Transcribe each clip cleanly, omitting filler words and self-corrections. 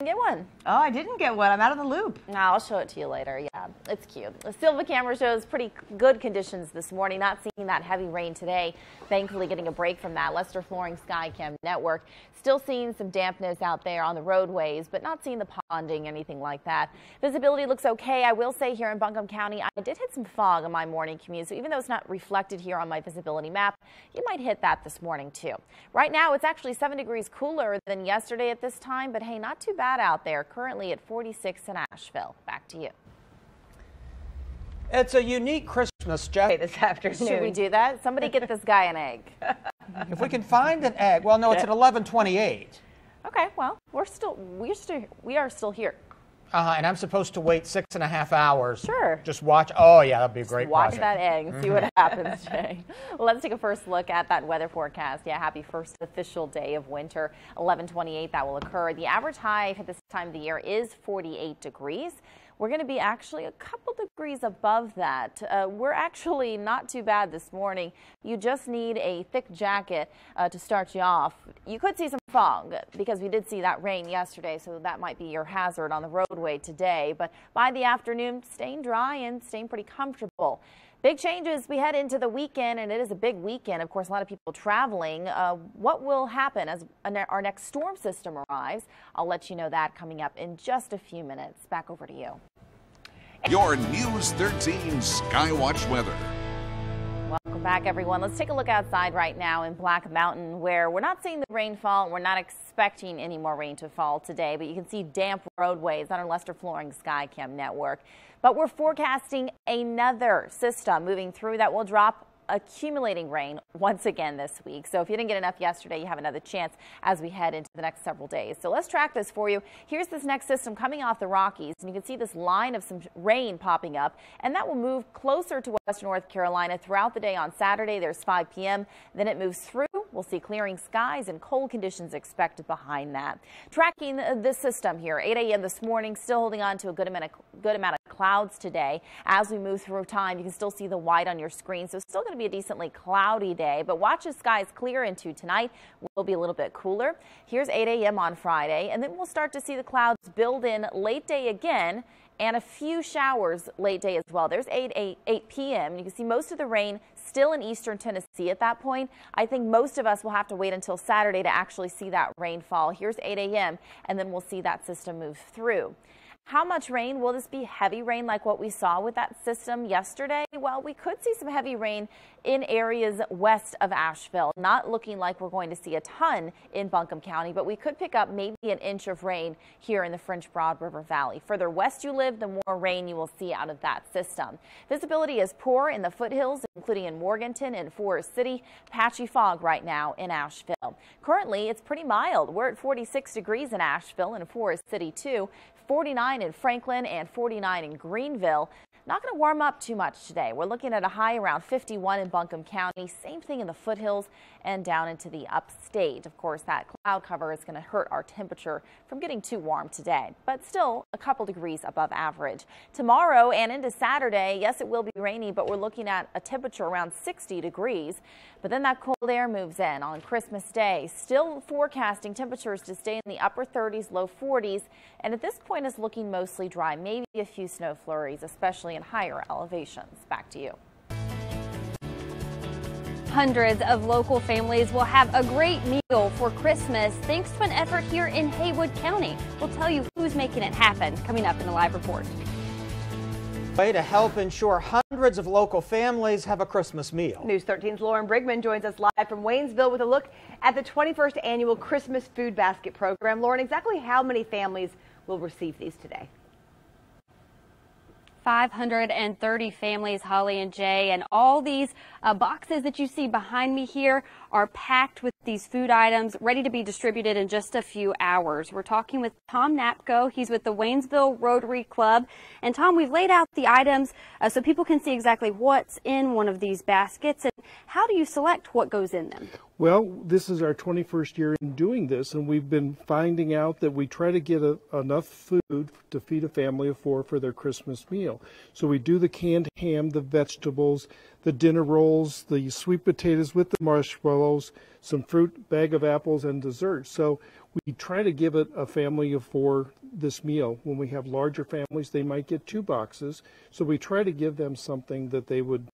Get one. Oh, I didn't get one. I'm out of the loop. No, I'll show it to you later. Yeah, it's cute. The Silva camera shows pretty good conditions this morning. Not seeing that heavy rain today. Thankfully, getting a break from that. Lester Flooring Skycam Network. Still seeing some dampness out there on the roadways, but not seeing the ponding, anything like that. Visibility looks okay. I will say here in Buncombe County, I did hit some fog on my morning commute. So even though it's not reflected here on my visibility map, you might hit that this morning too. Right now, it's actually 7 degrees cooler than yesterday at this time, but hey, not too bad out there. Currently at 46 in Asheville. Back to you. It's a unique Christmas, Jeff. This afternoon. Should we do that? Somebody get this guy an egg. If we can find an egg. Well, no, it's at 11:28. Okay, well, we are still here. And I'm supposed to wait 6.5 hours. Sure. Just watch. Oh, yeah, that'd be a great Watch project. that egg and see what happens, Jay. Well, let's take a first look at that weather forecast. Yeah, happy first official day of winter. 11:28, that will occur. The average high at this time of the year is 48 degrees. We're going to be actually a couple degrees above that. We're actually not too bad this morning. You just need a thick jacket to start you off. You could see some fog because we did see that rain yesterday, so that might be your hazard on the roadway today. But by the afternoon, staying dry and staying pretty comfortable. Big changes. We head into the weekend, and it is a big weekend. Of course, a lot of people traveling. What will happen as our next storm system arrives? I'll let you know that coming up in just a few minutes. Back over to you. Your News 13 Skywatch weather. Welcome back, everyone. Let's take a look outside right now in Black Mountain, where we're not seeing the rainfall. We're not expecting any more rain to fall today, but you can see damp roadways on our Lester Flooring Skycam network. But we're forecasting another system moving through that will drop accumulating rain once again this week. So if you didn't get enough yesterday, you have another chance as we head into the next several days. So let's track this for you. Here's this next system coming off the Rockies, and you can see this line of some rain popping up, and that will move closer to western North Carolina throughout the day on Saturday. There's 5 p.m. Then it moves through. We'll see clearing skies and cold conditions expected behind that. Tracking this system here, 8 a.m. this morning, still holding on to a good amount of clouds today. As we move through time, you can still see the white on your screen, so it's still going to be a decently cloudy day, but watch as skies clear into tonight. Will be a little bit cooler. Here's 8 a.m. on Friday, and then we'll start to see the clouds build in late day again, and a few showers late day as well. There's 8 p.m. You can see most of the rain still in eastern Tennessee at that point. I think most of us will have to wait until Saturday to actually see that rainfall. Here's 8 a.m. and then we'll see that system move through. How much rain? Will this be heavy rain like what we saw with that system yesterday? Well, we could see some heavy rain in areas west of Asheville. Not looking like we're going to see a ton in Buncombe County, but we could pick up maybe an inch of rain here in the French Broad River Valley. Further west you live, the more rain you will see out of that system. Visibility is poor in the foothills, including in Morganton and Forest City. Patchy fog right now in Asheville. Currently, it's pretty mild. We're at 46 degrees in Asheville and Forest City too. 49 in Franklin and 49 in Greenville. Not going to warm up too much today. We're looking at a high around 51 in Buncombe County. Same thing in the foothills and down into the upstate. Of course, that cloud cover is going to hurt our temperature from getting too warm today, but still a couple degrees above average. Tomorrow and into Saturday, yes, it will be rainy, but we're looking at a temperature around 60 degrees. But then that cold air moves in on Christmas Day. Still forecasting temperatures to stay in the upper 30s, low 40s. And at this point, it's looking mostly dry, maybe a few snow flurries, especially in higher elevations. Back to you. Hundreds of local families will have a great meal for Christmas thanks to an effort here in Haywood County. We'll tell you who's making it happen coming up in the live report. Way to help ensure hundreds of local families have a Christmas meal. News 13's Lauren Brigman joins us live from Waynesville with a look at the 21st annual Christmas Food Basket Program. Lauren, exactly how many families will receive these today? 530 families, Holly and Jay, and all these boxes that you see behind me here are packed with these food items ready to be distributed in just a few hours. We're talking with Tom Napko. He's with the Waynesville Rotary Club. And Tom, we've laid out the items so people can see exactly what's in one of these baskets. And how do you select what goes in them? Well, this is our 21st year in doing this, and we've been finding out that we try to get enough food to feed a family of 4 for their Christmas meal. So we do the canned ham, the vegetables, the dinner rolls, the sweet potatoes with the marshmallows, some fruit, bag of apples, and dessert. So we we try to give it a family of 4 this meal. When we have larger families, they might get 2 boxes. So we try to give them something that they would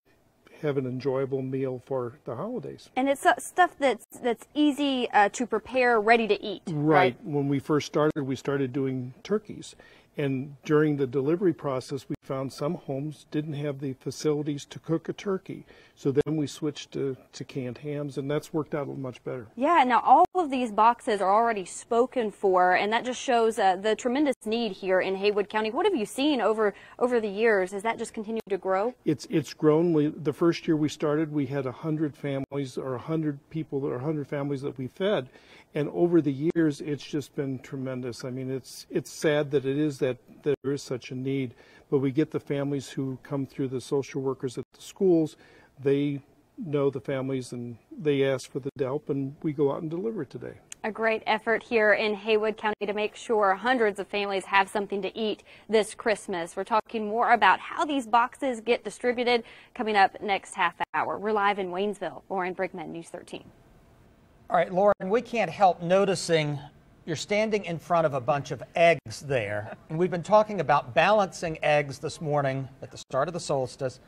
have an enjoyable meal for the holidays. And it's stuff that's easy to prepare, ready to eat. Right. When we first started, we started doing turkeys. And during the delivery process, we found some homes didn't have the facilities to cook a turkey. So then we switched to canned hams, and that's worked out much better. Yeah, now all of these boxes are already spoken for, and that just shows the tremendous need here in Haywood County. What have you seen over the years? Has that just continued to grow? It's grown. The first year we started, we had 100 families or 100 people or 100 families that we fed. And over the years, it's just been tremendous. I mean, it's sad that there is such a need, but we get the families who come through the social workers at the schools. They know the families and they ask for the help, and we go out and deliver it today. A great effort here in Haywood County to make sure hundreds of families have something to eat this Christmas. We're talking more about how these boxes get distributed coming up next half hour. We're live in Waynesville. Lauren Brigman, News 13. All right, Lauren, we can't help noticing you're standing in front of a bunch of eggs there. And we've been talking about balancing eggs this morning at the start of the solstice.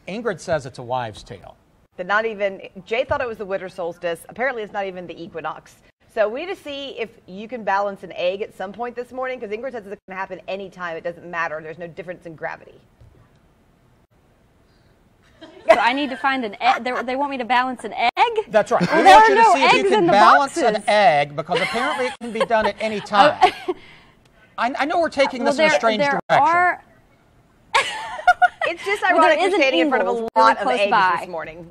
Ingrid says it's a wives' tale. Jay thought it was the winter solstice. Apparently, it's not even the equinox. So we need to see if you can balance an egg at some point this morning, because Ingrid says it's going to happen anytime. It doesn't matter. There's no difference in gravity. So I need to find an egg. They want me to balance an egg? That's right. Well, We there want are you to no see if you eggs can in the balance boxes. an egg, because apparently it can be done at any time. I know we're taking this in a strange direction. It's just ironic you're standing in front of a lot of eggs this morning.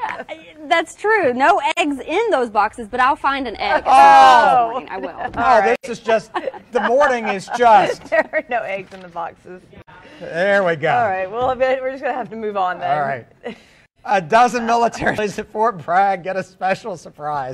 Yeah, that's true. No eggs in those boxes, but I'll find an egg. Oh, I will. Oh, right. This is just, the morning is just. There are no eggs in the boxes. There we go. All right, well, we're just going to have to move on then. All right. A dozen militaries at Fort Bragg get a special surprise.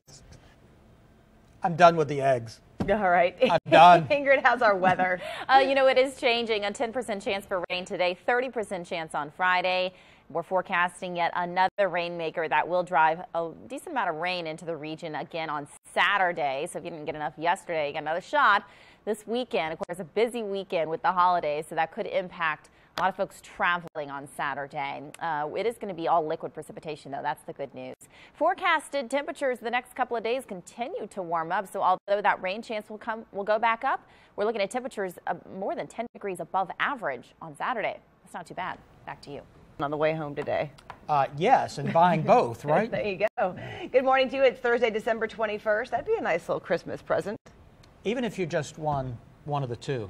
I'm done with the eggs. All right. I'm done. Ingrid, how's our weather? It is changing. A 10% chance for rain today, 30% chance on Friday. We're forecasting yet another rainmaker that will drive a decent amount of rain into the region again on Saturday. So if you didn't get enough yesterday, you got another shot this weekend. Of course, a busy weekend with the holidays, so that could impact a lot of folks traveling on Saturday. It is going to be all liquid precipitation, though. That's the good news. Forecasted temperatures the next couple of days continue to warm up. So although that rain chance will go back up, we're looking at temperatures more than 10 degrees above average on Saturday. That's not too bad. Back to you. On the way home today. Yes, and buying both, right? There you go. Good morning to you. It's Thursday, December 21st. That'd be a nice little Christmas present. Even if you just won one of the two.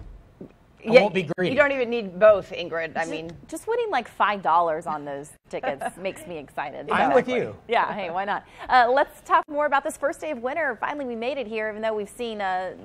I Yeah, won't be greedy. You don't even need both, Ingrid. I mean, just winning like $5 on those tickets makes me excited. I'm with you. Yeah, hey, why not? Let's talk more about this first day of winter. Finally, we made it here, even though we've seen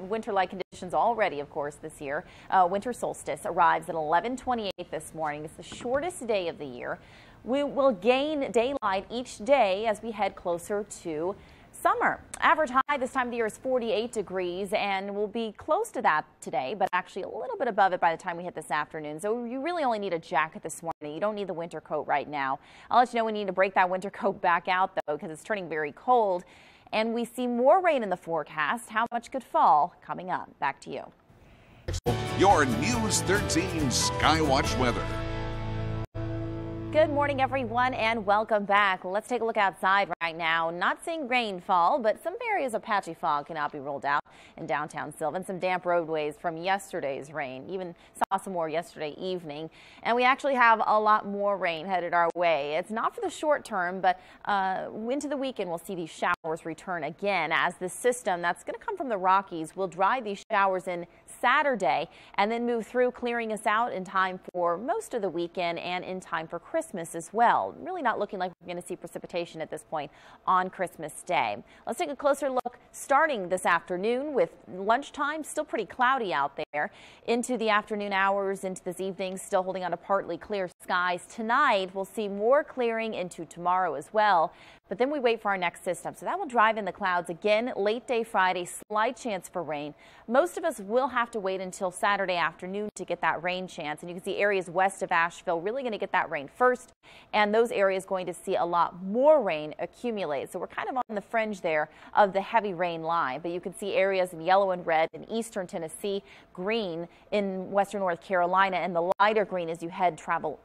winter-like conditions already, of course, this year. Winter solstice arrives at 11:28 this morning. It's the shortest day of the year. We will gain daylight each day as we head closer to summer. Average high this time of the year is 48 degrees, and we'll be close to that today, but actually a little bit above it by the time we hit this afternoon. So you really only need a jacket this morning. You don't need the winter coat right now. I'll let you know we need to break that winter coat back out, though, because it's turning very cold. And we see more rain in the forecast. How much could fall? Coming up. Back to you. Your News 13 Skywatch weather. Good morning, everyone, and welcome back. Let's take a look outside right now. Not seeing rainfall, but some areas of patchy fog cannot be ruled out in downtown Sylvan. Some damp roadways from yesterday's rain. Even saw some more yesterday evening. And we actually have a lot more rain headed our way. It's not for the short term, but into the weekend we'll see these showers return again as the system that's going to come from the Rockies will drive these showers in Saturday and then move through, clearing us out in time for most of the weekend and in time for Christmas as well. Really not looking like we're going to see precipitation at this point on Christmas Day. Let's take a closer look starting this afternoon with lunchtime still pretty cloudy out there into the afternoon hours into this evening, still holding on a partly clear sky. skies tonight. We'll see more clearing into tomorrow as well. But then we wait for our next system. So that will drive in the clouds again late day Friday, slight chance for rain. Most of us will have to wait until Saturday afternoon to get that rain chance. And you can see areas west of Asheville really going to get that rain first. And those areas going to see a lot more rain accumulate. So we're kind of on the fringe there of the heavy rain line. But you can see areas in yellow and red in eastern Tennessee, green in western North Carolina, and the lighter green as you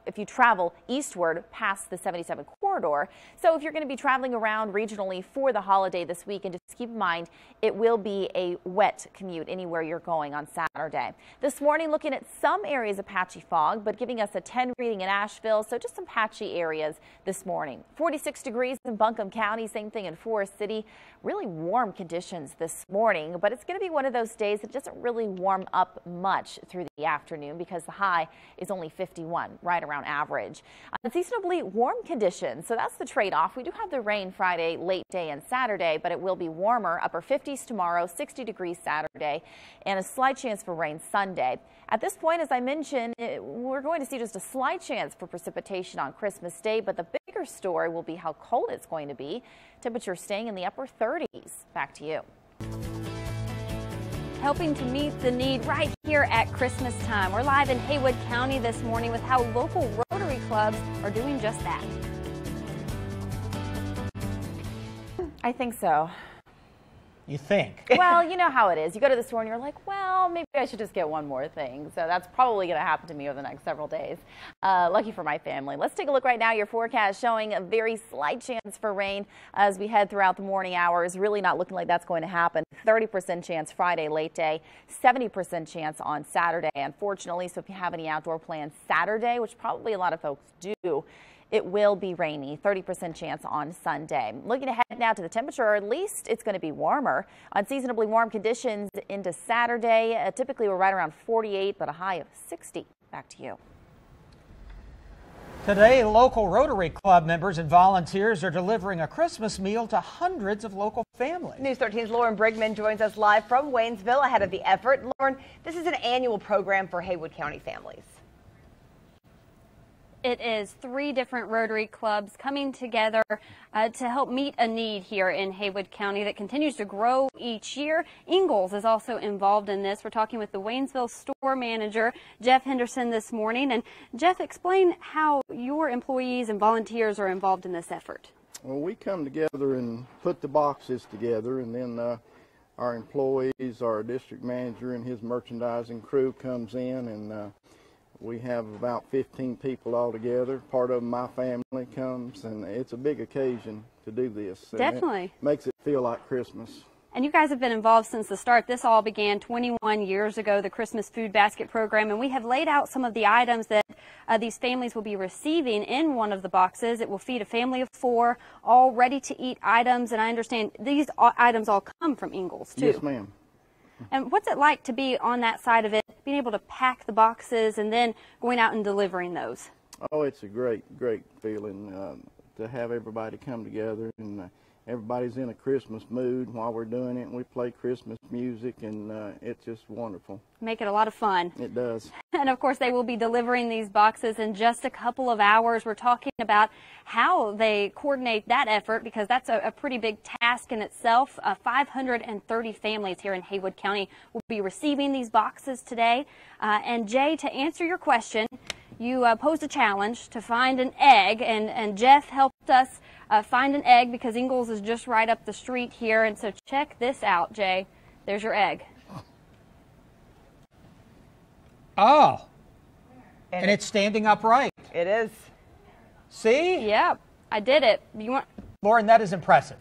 if you travel eastward past the 77 corridor. So if you're going to be traveling around regionally for the holiday this week, and just keep in mind it will be a wet commute anywhere you're going on Saturday. This morning looking at some areas of patchy fog, but giving us a 10 reading in Asheville, so just some patchy areas this morning. 46 degrees in Buncombe County, same thing in Forest City. Really warm conditions this morning, but it's going to be one of those days that doesn't really warm up much through the afternoon because the high is only 51, right around average. Unseasonably warm conditions, so that's the trade-off. We do have the rain Friday, late day and Saturday, but it will be warmer, upper 50s tomorrow, 60 degrees Saturday, and a slight chance for rain Sunday. At this point, as I mentioned, we're going to see just a slight chance for precipitation on Christmas Day, but the bigger story will be how cold it's going to be. Temperatures staying in the upper 30s. Back to you. Helping to meet the need right here at Christmas time. We're live in Haywood County this morning with how local Rotary clubs are doing just that. I think so. You think? Well, you know how it is. You go to the store and you're like, well, maybe I should just get one more thing. So that's probably going to happen to me over the next several days. Lucky for my family. Let's take a look right now. Your forecast showing a very slight chance for rain as we head throughout the morning hours. Really not looking like that's going to happen. 30% chance Friday late day, 70% chance on Saturday, unfortunately. So if you have any outdoor plans Saturday, which probably a lot of folks do, it will be rainy, 30% chance on Sunday. Looking ahead now to the temperature, or at least it's going to be warmer. Unseasonably warm conditions into Saturday. Typically, we're right around 48, but a high of 60. Back to you. Today, local Rotary Club members and volunteers are delivering a Christmas meal to hundreds of local families. News 13's Lauren Brigman joins us live from Waynesville ahead of the effort. Lauren, this is an annual program for Haywood County families. It is 3 different Rotary clubs coming together to help meet a need here in Haywood County that continues to grow each year. Ingalls is also involved in this. We're talking with the Waynesville store manager, Jeff Henderson, this morning. And Jeff, explain how your employees and volunteers are involved in this effort. Well, we come together and put the boxes together, and then our employees, our district manager and his merchandising crew comes in, and we have about 15 people all together. Part of my family comes, and it's a big occasion to do this. Definitely. It makes it feel like Christmas. And you guys have been involved since the start. This all began 21 years ago, the Christmas Food Basket Program, and we have laid out some of the items that these families will be receiving in one of the boxes. It will feed a family of 4, all ready-to-eat items, and I understand these items all come from Ingalls, too. Yes, ma'am. And what's it like to be on that side of it, being able to pack the boxes and then going out and delivering those? Oh, it's a great feeling to have everybody come together, and everybody's in a Christmas mood while we're doing it, and we play Christmas music, and it's just wonderful. Make it a lot of fun. It does. And of course, they will be delivering these boxes in just a couple of hours. We're talking about how they coordinate that effort, because that's a pretty big task in itself. 530 families here in Haywood County will be receiving these boxes today. And Jay, to answer your question, you posed a challenge to find an egg, and Jeff helped us find an egg because Ingalls is just right up the street here. And so check this out, Jay. There's your egg. Oh, and it's standing upright. It is. See? Yep, I did it. You want? Lauren, that is impressive.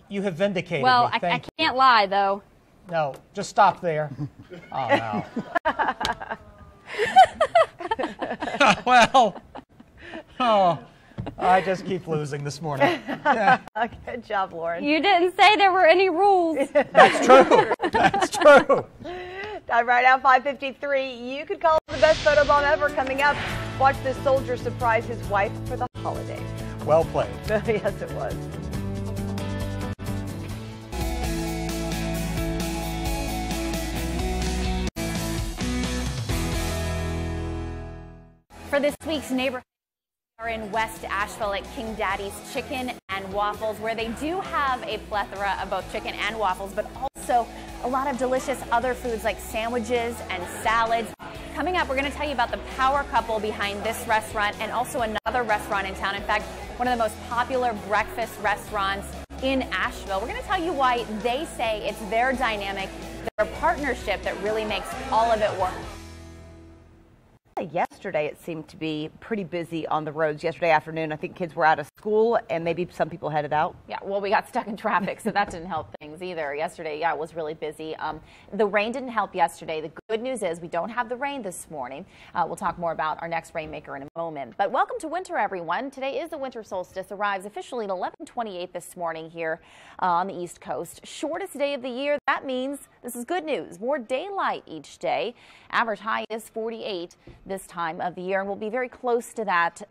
You have vindicated Well, me. I can't lie, though. No, just stop there. Oh, no. Well, I just keep losing this morning. Yeah. Good job, Lauren. You didn't say there were any rules. That's true. That's true. Right now, 5:53. You could call it the best photo bomb ever coming up. Watch this soldier surprise his wife for the holidays. Well played. Yes, it was. For this week's neighborhood, we are in West Asheville at King Daddy's Chicken and Waffles, where they do have a plethora of both chicken and waffles, but also a lot of delicious other foods like sandwiches and salads. Coming up, we're going to tell you about the power couple behind this restaurant and also another restaurant in town. In fact, one of the most popular breakfast restaurants in Asheville. We're going to tell you why they say it's their dynamic, their partnership that really makes all of it work. Yesterday, it seemed to be pretty busy on the roads yesterday afternoon. I think kids were out of school and maybe some people headed out. Yeah, well, we got stuck in traffic, so that didn't help things either. Yesterday, yeah, it was really busy. The rain didn't help yesterday. The good news is we don't have the rain this morning. We'll talk more about our next rainmaker in a moment. But welcome to winter, everyone. Today is the winter solstice. Arrives officially at 11:28 this morning here on the East Coast. Shortest day of the year. That means this is good news. More daylight each day. Average high is 48 this time of the year, and we'll be very close to that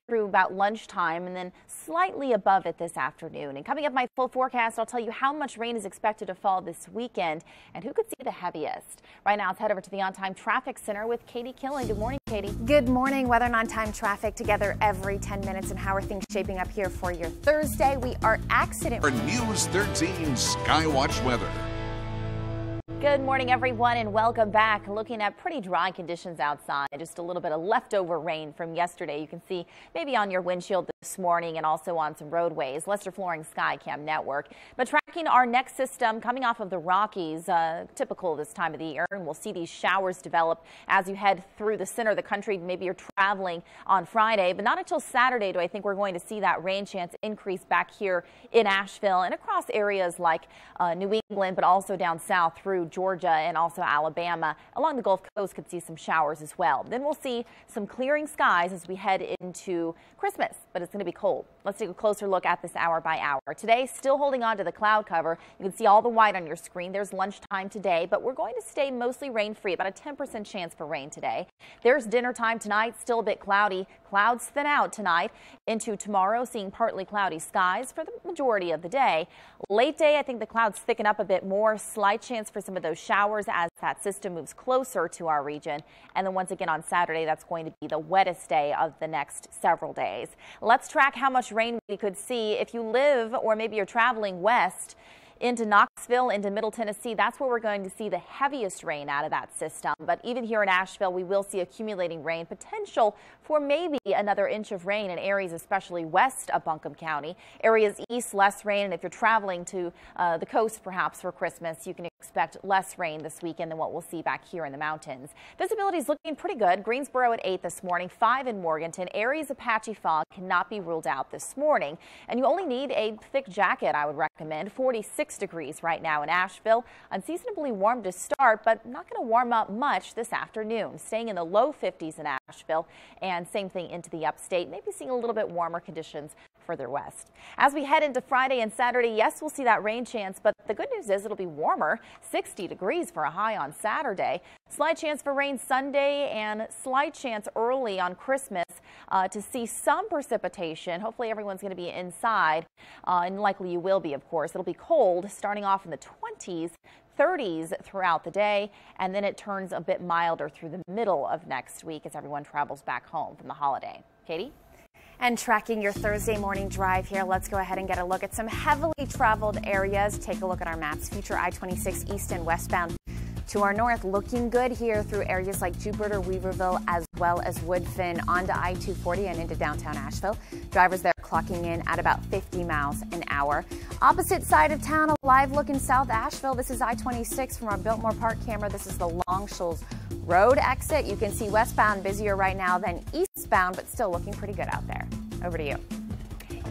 through about lunchtime and then slightly above it this afternoon. And coming up, my full forecast, I'll tell you how much rain is expected to fall this weekend and who could see the heaviest. Right now, let's head over to the On-Time Traffic Center with Katie Killen. Good morning, Katie. Good morning. Weather and on-time traffic together every 10 minutes. And how are things shaping up here for your Thursday? We are accident. For News 13 Skywatch weather. Good morning, everyone, and welcome back. Looking at pretty dry conditions outside. Just a little bit of leftover rain from yesterday. You can see maybe on your windshield this morning and also on some roadways. Lester Flooring Skycam Network. But tracking our next system coming off of the Rockies, typical this time of the year, and we'll see these showers develop as you head through the center of the country. Maybe you're traveling on Friday, but not until Saturday do I think we're going to see that rain chance increase back here in Asheville and across areas like New England, but also down south through Georgia and also Alabama. Along the Gulf Coast could see some showers as well. Then we'll see some clearing skies as we head into Christmas, but it's going to be cold. Let's take a closer look at this hour by hour. Today, still holding on to the cloud cover. You can see all the white on your screen. There's lunchtime today, but we're going to stay mostly rain-free, about a 10% chance for rain today. There's dinner time tonight, still a bit cloudy. Clouds thin out tonight into tomorrow, seeing partly cloudy skies for the majority of the day. Late day, I think the clouds thicken up a bit more. Slight chance for some of those showers as that system moves closer to our region. And then once again on Saturday, that's going to be the wettest day of the next several days. Let's track how much rain we could see if you live or maybe you're traveling west into Knoxville, into Middle Tennessee. That's where we're going to see the heaviest rain out of that system. But even here in Asheville, we will see accumulating rain, potential for maybe another inch of rain in areas especially west of Buncombe County. Areas east, less rain. And if you're traveling to the coast perhaps for Christmas, you can expect less rain this weekend than what we'll see back here in the mountains. Visibility is looking pretty good. Greensboro at 8 this morning, 5 in Morganton. Areas of patchy fog cannot be ruled out this morning. And you only need a thick jacket, I would recommend. 46 degrees right now in Asheville. Unseasonably warm to start, but not going to warm up much this afternoon. Staying in the low 50s in Asheville, and same thing into the upstate. Maybe seeing a little bit warmer conditions further west. As we head into Friday and Saturday, yes, we'll see that rain chance, but the good news is it'll be warmer. 60 degrees for a high on Saturday. Slight chance for rain Sunday and slight chance early on Christmas to see some precipitation. Hopefully everyone's going to be inside, and likely you will be, of course. It'll be cold starting off in the 20s. 30s throughout the day, and then it turns a bit milder through the middle of next week as everyone travels back home from the holiday. Katie? And tracking your Thursday morning drive here, let's go ahead and get a look at some heavily traveled areas. Take a look at our maps. Future I-26 east and westbound. To our north, looking good here through areas like Jupiter, Weaverville, as well as Woodfin, onto I-240 and into downtown Asheville. Drivers there clocking in at about 50 miles an hour. Opposite side of town, a live look in South Asheville. This is I-26 from our Biltmore Park camera. This is the Long Shoals Road exit. You can see westbound busier right now than eastbound, but still looking pretty good out there. Over to you.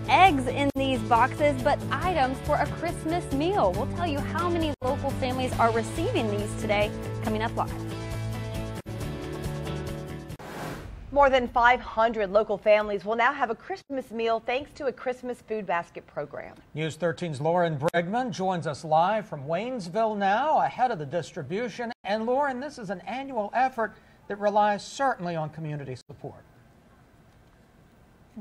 Eggs in these boxes, but items for a Christmas meal. We'll tell you how many local families are receiving these today, coming up live. More than 500 local families will now have a Christmas meal thanks to a Christmas food basket program. News 13's Lauren Bregman joins us live from Waynesville now, ahead of the distribution. And Lauren, this is an annual effort that relies certainly on community support.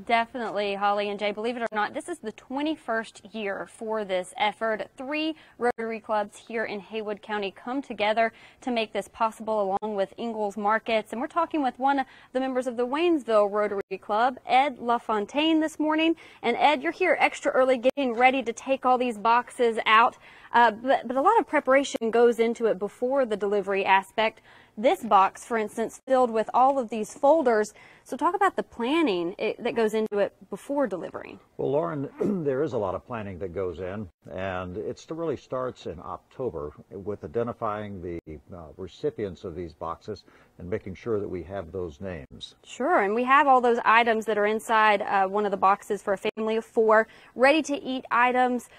Definitely, Holly and Jay. Believe it or not, this is the 21st year for this effort. 3 Rotary clubs here in Haywood County come together to make this possible, along with Ingalls Markets. And we're talking with one of the members of the Waynesville Rotary Club, Ed LaFontaine, this morning. And Ed, you're here extra early getting ready to take all these boxes out. But a lot of preparation goes into it before the delivery aspect. This box, for instance, filled with all of these folders. So talk about the planning that goes into it before delivering. Well, Lauren, there is a lot of planning that goes in, and it really starts in October with identifying the recipients of these boxes and making sure that we have those names. Sure, and we have all those items that are inside one of the boxes for a family of 4, ready-to-eat items.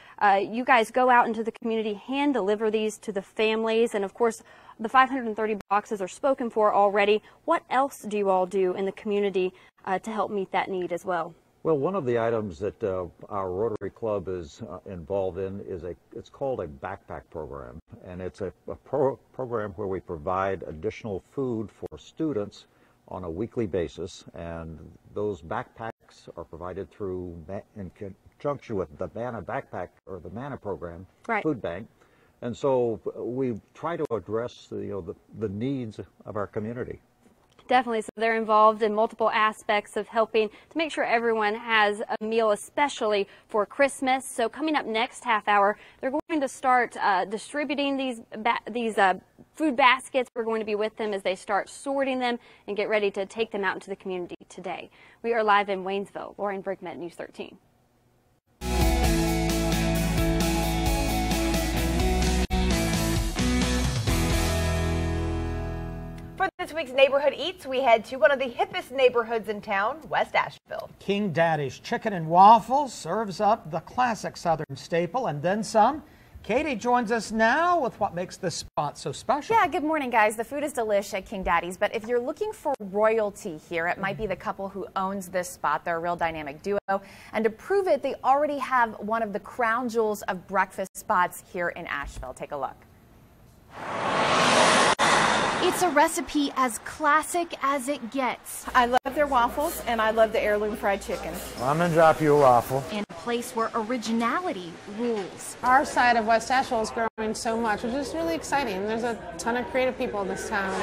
You guys go out into the community, hand deliver these to the families, and of course, the 530 boxes are spoken for already. What else do you all do in the community to help meet that need as well? Well, one of the items that our Rotary Club is involved in is it's called a backpack program, and it's a program where we provide additional food for students on a weekly basis, and those backpacks are provided through in conjunction with the MANA backpack or the MANA program, right. Food Bank. And so we try to address the needs of our community. Definitely. So they're involved in multiple aspects of helping to make sure everyone has a meal, especially for Christmas. So coming up next half hour, they're going to start distributing these food baskets. We're going to be with them as they start sorting them and get ready to take them out into the community today. We are live in Waynesville. Lauren Brigman, News 13. For this week's Neighborhood Eats, we head to one of the hippest neighborhoods in town, West Asheville. King Daddy's Chicken and Waffles serves up the classic Southern staple and then some. Katie joins us now with what makes this spot so special. Yeah, good morning, guys. The food is delish at King Daddy's, but if you're looking for royalty here, it might be the couple who owns this spot. They're a real dynamic duo, and to prove it, they already have one of the crown jewels of breakfast spots here in Asheville. Take a look. It's a recipe as classic as it gets. I love their waffles, and I love the heirloom fried chicken. Well, I'm going to drop you a waffle. In a place where originality rules. Our side of West Asheville is growing so much, which is really exciting. There's a ton of creative people in this town.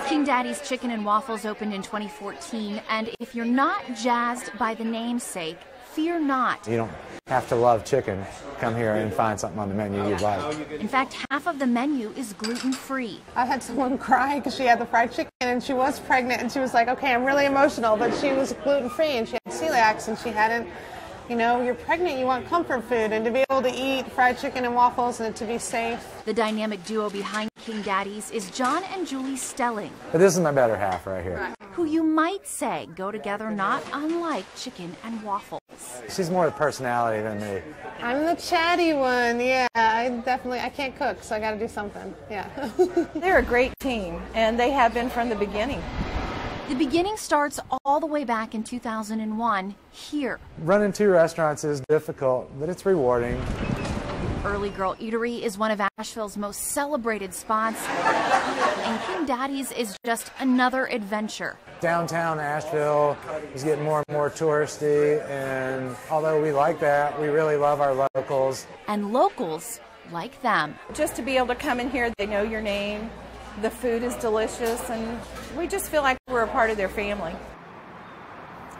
King Daddy's Chicken and Waffles opened in 2014, and if you're not jazzed by the namesake, fear not. You don't have to love chicken. Come here and find something on the menu you like. In fact, half of the menu is gluten-free. I had someone cry because she had the fried chicken and she was pregnant and she was like, okay, I'm really emotional, but she was gluten-free and she had celiac and she hadn't, you know, you're pregnant, you want comfort food, and to be able to eat fried chicken and waffles and to be safe. The dynamic duo behind King Daddy's is John and Julie Stelling. But this is my better half right here. Who you might say go together not unlike chicken and waffles. She's more the personality than me. I'm the chatty one, yeah. I can't cook, so I got to do something, yeah. They're a great team, and they have been from the beginning. The beginning starts all the way back in 2001 here. Running 2 restaurants is difficult, but it's rewarding. Early Girl Eatery is one of Asheville's most celebrated spots, and King Daddy's is just another adventure. Downtown Asheville is getting more and more touristy, and although we like that, we really love our locals. And locals like them. Just to be able to come in here, they know your name, the food is delicious, and we just feel like we're a part of their family.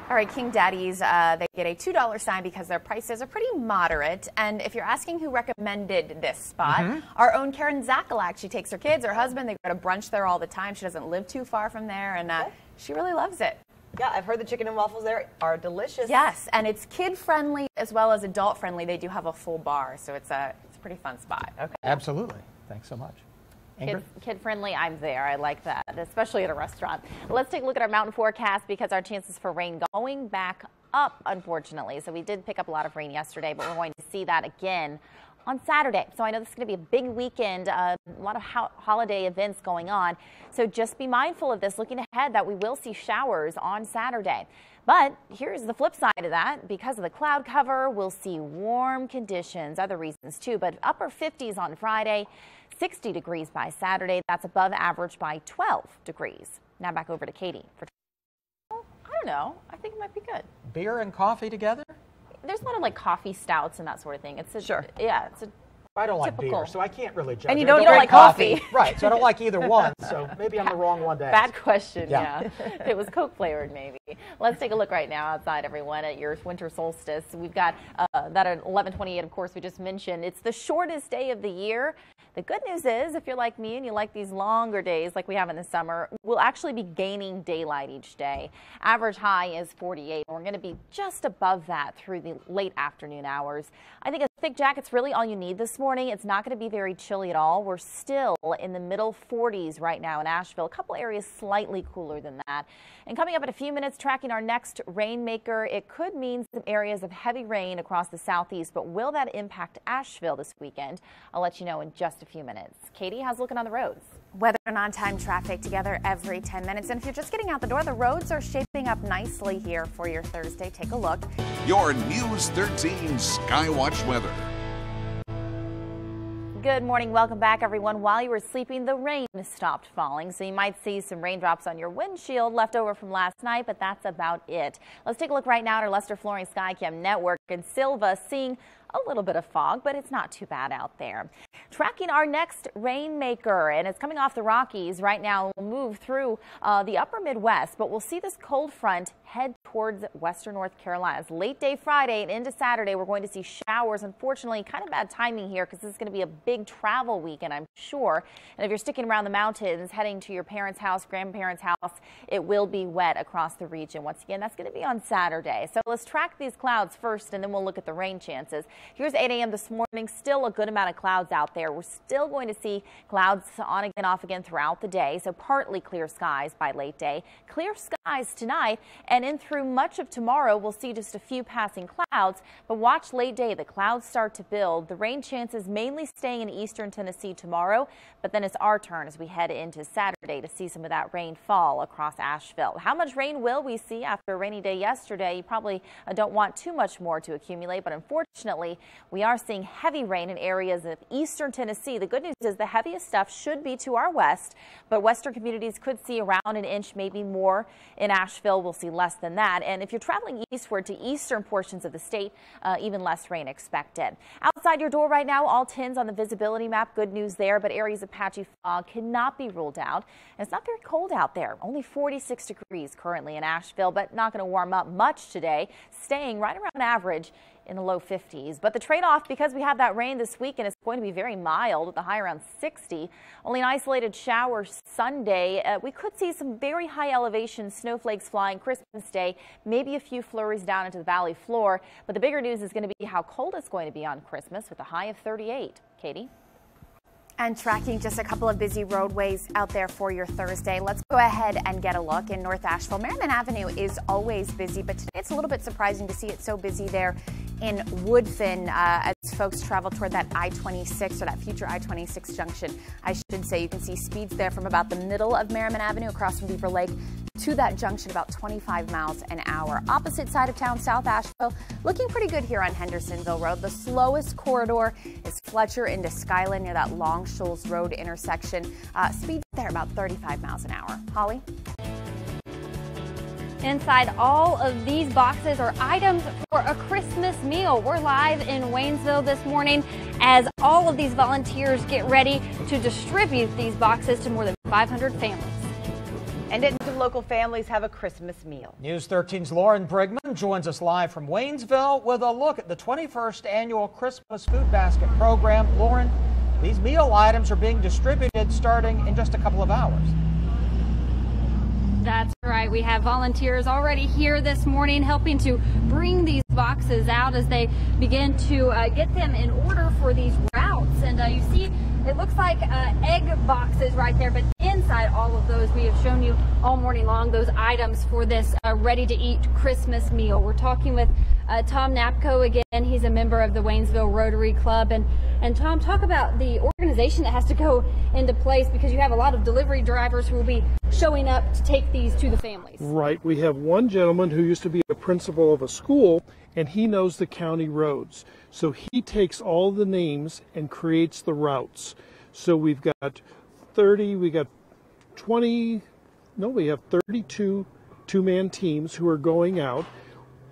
All right, King Daddy's, they get a $2 sign because their prices are pretty moderate. And if you're asking who recommended this spot, our own Karen Zakalak, she takes her kids, her husband, they go to brunch there all the time. She doesn't live too far from there, and she really loves it. Yeah, I've heard the chicken and waffles there are delicious. Yes, and it's kid-friendly as well as adult-friendly. They do have a full bar, so it's a pretty fun spot. Okay. Absolutely. Thanks so much. Kid-friendly, I'm there. I like that, especially at a restaurant. Let's take a look at our mountain forecast because our chances for rain going back up, unfortunately. So we did pick up a lot of rain yesterday, but we're going to see that again on Saturday. So I know this is going to be a big weekend, a lot of holiday events going on. So just be mindful of this, looking ahead that we will see showers on Saturday. But here's the flip side of that. Because of the cloud cover, we'll see warm conditions, other reasons too, but upper 50s on Friday, 60 degrees by Saturday. That's above average by 12 degrees. Now back over to Katie for don't know. I think it might be good. Beer and coffee together? There's a lot of like coffee stouts and that sort of thing. It's a, Sure. Yeah, it's a I don't like typical. beer, so I can't really judge. And you I don't drink like coffee. Right, so I don't like either one, so maybe I'm the wrong one to ask. Bad question, Yeah. yeah. If it was Coke flavored, maybe. Let's take a look right now outside, everyone, at your winter solstice. We've got that at 11:28, of course, we just mentioned. It's the shortest day of the year. The good news is, if you're like me and you like these longer days like we have in the summer, we'll actually be gaining daylight each day. Average high is 48, and we're going to be just above that through the late afternoon hours. I think a thick jacket's really all you need this morning. It's not going to be very chilly at all. We're still in the middle 40s right now in Asheville. A couple areas slightly cooler than that. And coming up in a few minutes, tracking our next rainmaker, it could mean some areas of heavy rain across the southeast, but will that impact Asheville this weekend? I'll let you know in just a few minutes. Katie, how's it looking on the roads? Weather and on-time traffic together every 10 minutes. And if you're just getting out the door, the roads are shaping up nicely here for your Thursday. Take a look. Your News 13 Skywatch weather. Good morning. Welcome back, everyone. While you were sleeping, the rain stopped falling, so you might see some raindrops on your windshield left over from last night, but that's about it. Let's take a look right now at our Lester Flooring Skycam network. And Silva seeing a little bit of fog, but it's not too bad out there. Tracking our next rainmaker, and it's coming off the Rockies right now. We'll move through the upper Midwest, but we'll see this cold front head towards western North Carolina. It's late day Friday and into Saturday. We're going to see showers. Unfortunately, kind of bad timing here because this is going to be a big travel weekend, I'm sure. And if you're sticking around the mountains, heading to your parents' house, grandparents' house, it will be wet across the region. Once again, that's going to be on Saturday. So let's track these clouds first, and then we'll look at the rain chances. Here's 8 a.m. this morning. Still a good amount of clouds out there. We're still going to see clouds on again, off again throughout the day. So partly clear skies by late day. Clear skies tonight, and in through much of tomorrow, we'll see just a few passing clouds. But watch late day. The clouds start to build. The rain chances mainly staying in eastern Tennessee tomorrow. But then it's our turn as we head into Saturday to see some of that rain fall across Asheville. How much rain will we see after a rainy day yesterday? You probably don't want too much more to accumulate, but unfortunately, we are seeing heavy rain in areas of eastern Tennessee. The good news is the heaviest stuff should be to our west, but western communities could see around an inch, maybe more. In Asheville, we'll see less than that. And if you're traveling eastward to eastern portions of the state, even less rain expected. Outside your door right now, all 10s on the visibility map. Good news there, but areas of patchy fog cannot be ruled out. And it's not very cold out there. Only 46 degrees currently in Asheville, but not going to warm up much today, staying right around average in the low 50s. But the trade-off, because we have that rain this week, and it's going to be very mild with a high around 60. Only an isolated shower Sunday. We could see some very high elevation snowflakes flying Christmas Day, maybe a few flurries down into the valley floor. But the bigger news is going to be how cold it's going to be on Christmas with a high of 38. Katie? And tracking just a couple of busy roadways out there for your Thursday. Let's go ahead and get a look in North Asheville. Merriman Avenue is always busy, but today it's a little bit surprising to see it so busy there in Woodfin as folks travel toward that I-26 or that future I-26 junction. I should say you can see speeds there from about the middle of Merriman Avenue across from Beaver Lake to that junction about 25 miles an hour. Opposite side of town, South Asheville, looking pretty good here on Hendersonville Road. The slowest corridor is Fletcher into Skyland near that Long Shoals Road intersection. Speeds there about 35 miles an hour. Holly? Inside all of these boxes are items for a Christmas meal. We're live in Waynesville this morning as all of these volunteers get ready to distribute these boxes to more than 500 families. And didn't the local families have a Christmas meal? News 13's Lauren Brigman joins us live from Waynesville with a look at the 21st annual Christmas Food Basket program. Lauren, these meal items are being distributed starting in just a couple of hours. That's right. We have volunteers already here this morning helping to bring these boxes out as they begin to get them in order for these routes. And you see, it looks like egg boxes right there, but inside all of those, we have shown you all morning long those items for this ready-to-eat Christmas meal. We're talking with Tom Napko again. He's a member of the Waynesville Rotary Club. And Tom, talk about the organization that has to go into place because you have a lot of delivery drivers who will be showing up to take these to the families. Right. We have one gentleman who used to be a principal of a school, and he knows the county roads. So he takes all the names and creates the routes. So we've got 32 two-man teams who are going out.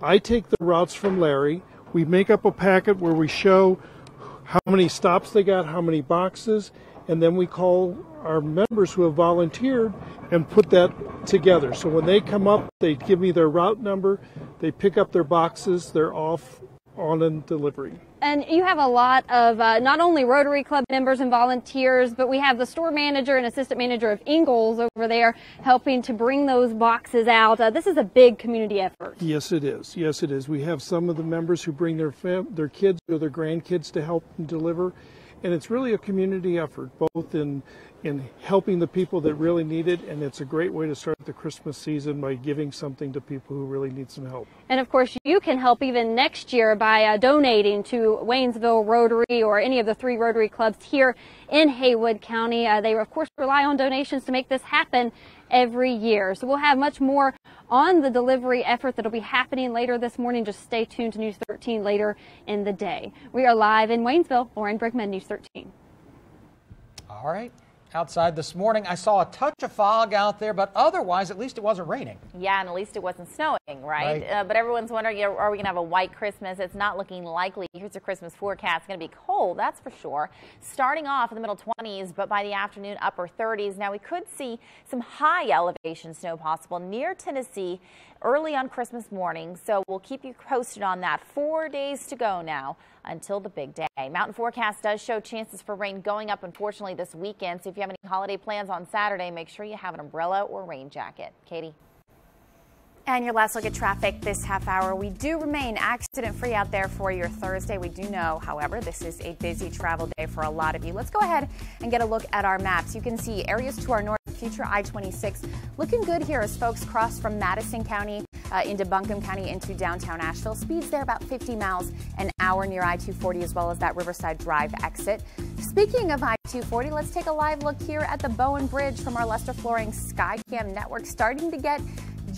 I take the routes from Larry. We make up a packet where we show how many stops they got, how many boxes, and then we call our members who have volunteered and put that together. So when they come up, they give me their route number, they pick up their boxes, they're off on a delivery. And you have a lot of not only Rotary Club members and volunteers, but we have the store manager and assistant manager of Ingalls over there helping to bring those boxes out. This is a big community effort. Yes, it is. Yes, it is. We have some of the members who bring their kids or their grandkids to help them deliver. And it's really a community effort, both in helping the people that really need it, and it's a great way to start the Christmas season by giving something to people who really need some help. And of course, you can help even next year by donating to Waynesville Rotary or any of the 3 Rotary clubs here in Haywood County. They, of course, rely on donations to make this happen every year. So we'll have much more on the delivery effort that'll be happening later this morning. Just stay tuned to News 13 later in the day. We are live in Waynesville. Lauren Brigman, News 13. All right. Outside this morning, I saw a touch of fog out there, but otherwise, at least it wasn't raining. Yeah, and at least it wasn't snowing, right? But everyone's wondering, are we going to have a white Christmas? It's not looking likely. Here's your Christmas forecast. It's going to be cold, that's for sure. Starting off in the middle 20s, but by the afternoon, upper 30s. Now, we could see some high elevation snow possible near Tennessee early on Christmas morning, so we'll keep you posted on that. 4 days to go now until the big day. Mountain forecast does show chances for rain going up, unfortunately, this weekend. So if you have any holiday plans on Saturday, make sure you have an umbrella or rain jacket. Katie. And your last look at traffic this half hour. We do remain accident-free out there for your Thursday. We do know, however, this is a busy travel day for a lot of you. Let's go ahead and get a look at our maps. You can see areas to our north, future I-26, looking good here as folks cross from Madison County into Buncombe County into downtown Asheville. Speeds there about 50 miles an hour near I-240 as well as that Riverside Drive exit. Speaking of I-240, let's take a live look here at the Bowen Bridge from our Lester Flooring Skycam network. Starting to get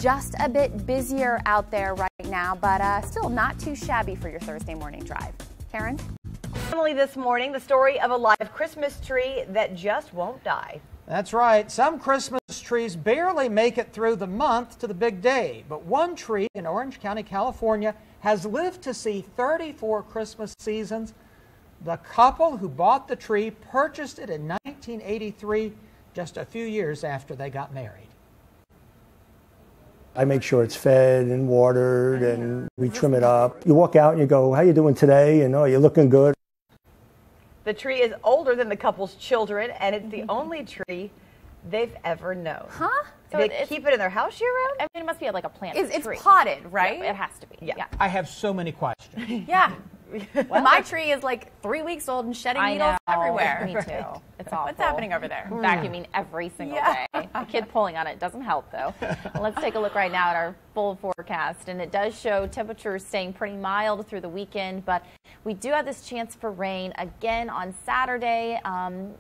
just a bit busier out there right now, but still not too shabby for your Thursday morning drive. Karen? Finally this morning, the story of a live Christmas tree that just won't die. That's right. Some Christmas trees barely make it through the month to the big day, but one tree in Orange County, California has lived to see 34 Christmas seasons. The couple who bought the tree purchased it in 1983, just a few years after they got married. I make sure it's fed and watered, and we trim it up. You walk out and you go, how you doing today? And, oh, you're looking good. The tree is older than the couple's children, and it's the only tree they've ever known. Huh? So they keep it in their house year-round? I mean, it must be like a plant tree. It's potted, right? Yeah, it has to be. Yeah. I have so many questions. Yeah. Well, my tree is like 3 weeks old and shedding needles everywhere. Me too. It's awful. What's happening over there? Vacuuming every single day. A kid pulling on it doesn't help, though. Well, let's take a look right now at our full forecast, and it does show temperatures staying pretty mild through the weekend, but we do have this chance for rain again on Saturday.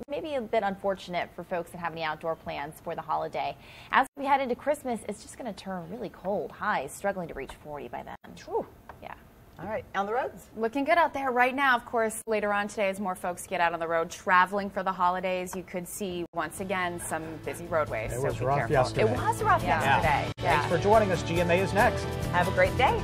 Maybe a bit unfortunate for folks that have any outdoor plans for the holiday. As we head into Christmas, it's just going to turn really cold. Highs struggling to reach 40 by then. True. Yeah. All right, on the roads. Looking good out there right now. Of course, later on today, as more folks get out on the road traveling for the holidays, you could see once again some busy roadways. It so was be rough careful. yesterday. It was rough yesterday. Yeah. Thanks for joining us. GMA is next. Have a great day.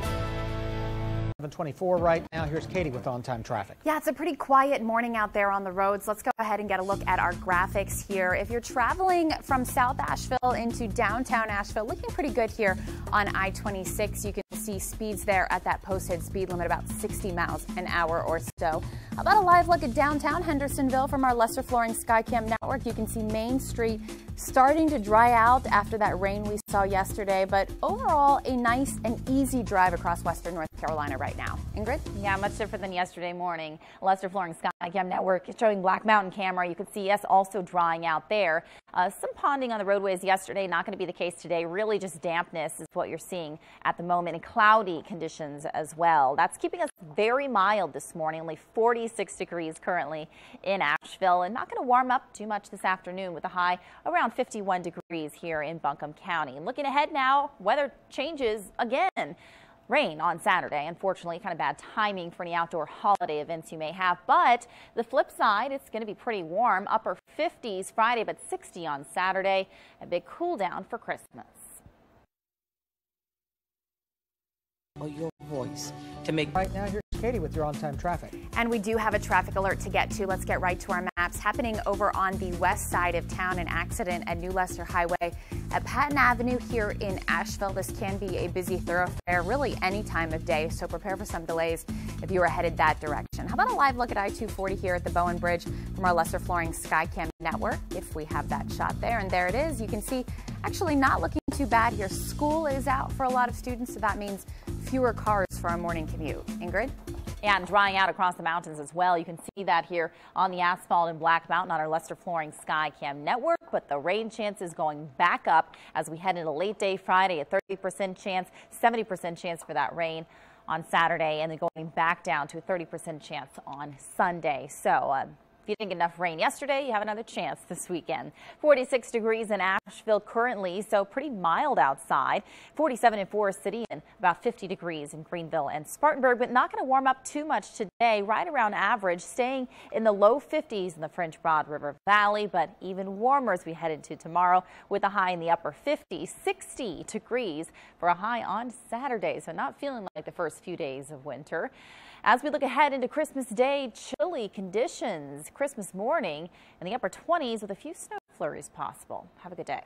7:24 right now. Here's Katie with on-time traffic. Yeah, it's a pretty quiet morning out there on the roads. Let's go ahead and get a look at our graphics here. If you're traveling from South Asheville into downtown Asheville, looking pretty good here on I-26. You can see speeds there at that posted speed limit about 60 miles an hour or so. How about a live look at downtown Hendersonville from our Lester Flooring Skycam network? You can see Main Street starting to dry out after that rain we saw yesterday, but overall a nice and easy drive across western North Carolina right now. Ingrid? Yeah, much different than yesterday morning. Lester Flooring Skycam network showing Black Mountain camera. You could see us also drying out there. Some ponding on the roadways yesterday, not going to be the case today. Really just dampness is what you're seeing at the moment, and cloudy conditions as well. That's keeping us very mild this morning, only 46 degrees currently in Asheville, and not going to warm up too much this afternoon with a high around 51 degrees here in Buncombe County. And looking ahead now, weather changes again. Rain on Saturday, unfortunately, kind of bad timing for any outdoor holiday events you may have. But the flip side, it's going to be pretty warm, upper 50s Friday, but 60 on Saturday. A big cool down for Christmas. or your voice to make. Right now, here's Katie with your on-time traffic. And we do have a traffic alert to get to. Let's get right to our maps. Happening over on the west side of town, an accident at New Leicester Highway at Patton Avenue here in Asheville. This can be a busy thoroughfare really any time of day, so prepare for some delays if you are headed that direction. How about a live look at I-240 here at the Bowen Bridge from our Leicester Flooring Skycam network, if we have that shot there. And there it is. You can see actually not looking too bad here. School is out for a lot of students, so that means fewer cars for our morning commute. Ingrid? Yeah, and drying out across the mountains as well. You can see that here on the asphalt in Black Mountain on our Leicester Flooring Skycam network. But the rain chance is going back up as we head into late day Friday. A 30% chance, 70% chance for that rain on Saturday, and then going back down to a 30% chance on Sunday. So if you didn't get enough rain yesterday, you have another chance this weekend. 46 degrees in Asheville currently, so pretty mild outside. 47 in Forest City and about 50 degrees in Greenville and Spartanburg, but not going to warm up too much today. Right around average, staying in the low 50s in the French Broad River Valley, but even warmer as we head into tomorrow with a high in the upper 50s. 60 degrees for a high on Saturday, so not feeling like the first few days of winter. As we look ahead into Christmas Day, chilly conditions. Christmas morning in the upper 20s with a few snow flurries possible. Have a good day.